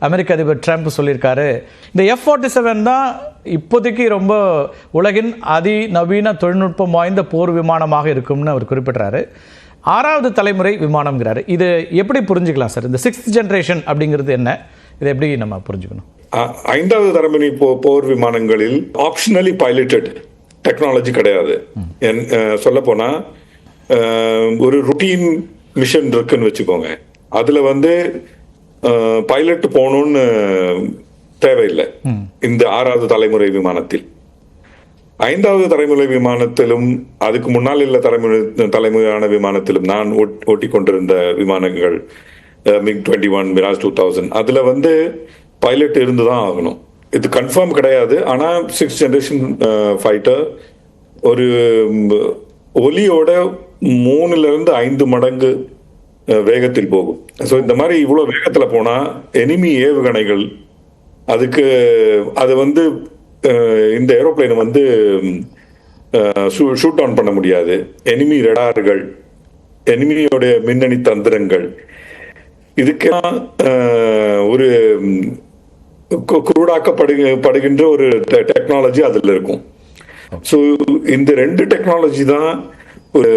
அமெரிக்க அதிபர் ட்ரம்ப் சொல்லியிருக்காரு. இந்த F-47 தான் இப்போதைக்கு ரொம்ப உலகின் அதிநவீன தொழில்நுட்பம் வாய்ந்த போர் விமானமாக இருக்கும்னு அவர் குறிப்பிட்றாரு. 6வது தலைமுறை விமானம்ங்கிறாரு. இது எப்படி புரிஞ்சுக்கலாம் சார்? இந்த 6th ஜெனரேஷன் அப்படிங்கிறது என்ன? இதை எப்படி நம்ம புரிஞ்சுக்கணும்? 5வது தலைமுறை போர் விமானங்களில் ஆப்ஷனலி பைலட்டட் டெக்னாலஜி கிடையாது. சொல்ல போனா ஒரு ருட்டீன் மிஷன் இருக்குன்னு வச்சுக்கோங்க. அதுல பைலட் போகணும்னு தேவையில்லை. இந்த 6வது தலைமுறை விமானத்தில் 5வது தலைமுறை விமானத்திலும் அதுக்கு முன்னால் உள்ள தலைமுறையான விமானத்திலும் நான் ஓட்டி கொண்டிருந்த விமானங்கள் MiG-21, Mirage 2000 அதுல பைலட் இருந்துதான் ஆகணும். இது கன்ஃபார்ம் கிடையாது. ஆனா 6th ஜெனரேஷன் ஃபைட்டர் ஒரு ஒலியோட 3-5 மடங்கு வேகத்தில் போகும். ஸோ இந்த மாதிரி இவ்வளவு வேகத்துல போனா எனிமி ஏவுகணைகள் அதுக்கு அது இந்த ஏரோப்ளைனை ஷூட் ஆன் பண்ண முடியாது. எனிமி ரடார்கள், எனிமியோடைய மின்னணி தந்திரங்கள், இதுக்கெல்லாம் ஒரு குருடாக்கப்படுகின்ற ஒரு டெக்னாலஜி அதுல இருக்கும். ஸோ இந்த 2 டெக்னாலஜி தான் ஒரு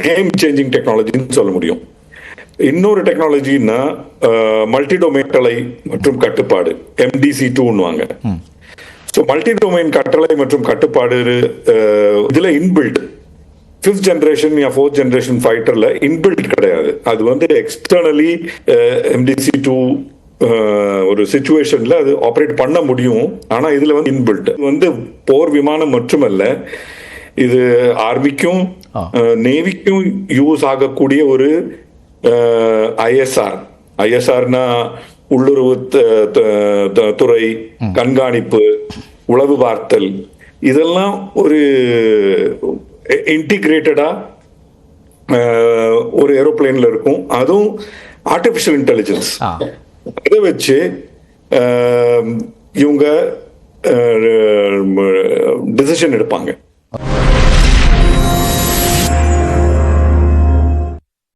கேம் சேஞ்சிங் டெக்னாலஜின்னு சொல்ல முடியும். இன்னொரு டெக்னாலஜின்னா மல்டி டொமைன் கட்டளை மற்றும் கட்டுப்பாடு, MDC2ன்னுவாங்க. ஸோ மல்டி டொமைன் கட்டளை மற்றும் கட்டுப்பாடு இதுல inbuilt 5th generation 4th generation ஃபைட்டர்ல இன்பில்ட் கிடையாது. அது எக்ஸ்டர்னலி MDC2 ஒரு சிச்சுவேஷன்ல அது ஆப்ரேட் பண்ண முடியும். ஆனா இதுல இன்பில்ட் போர் விமானம் மட்டுமல்ல, இது ஆர்மிக்கும் நேவிக்கும் யூஸ் ஆகக்கூடிய ஒரு ஐஎஸ்ஆர்னா உள்ளுறவு துறை, கண்காணிப்பு, உளவு பார்த்தல், இதெல்லாம் ஒரு இன்டிகிரேட்டடா ஒரு ஏரோப்ளேன்ல இருக்கும். அதுவும் ஆர்டிபிஷியல் இன்டெலிஜென்ஸ் அதை வச்சு இவங்க டிசிஷன் எடுப்பாங்க.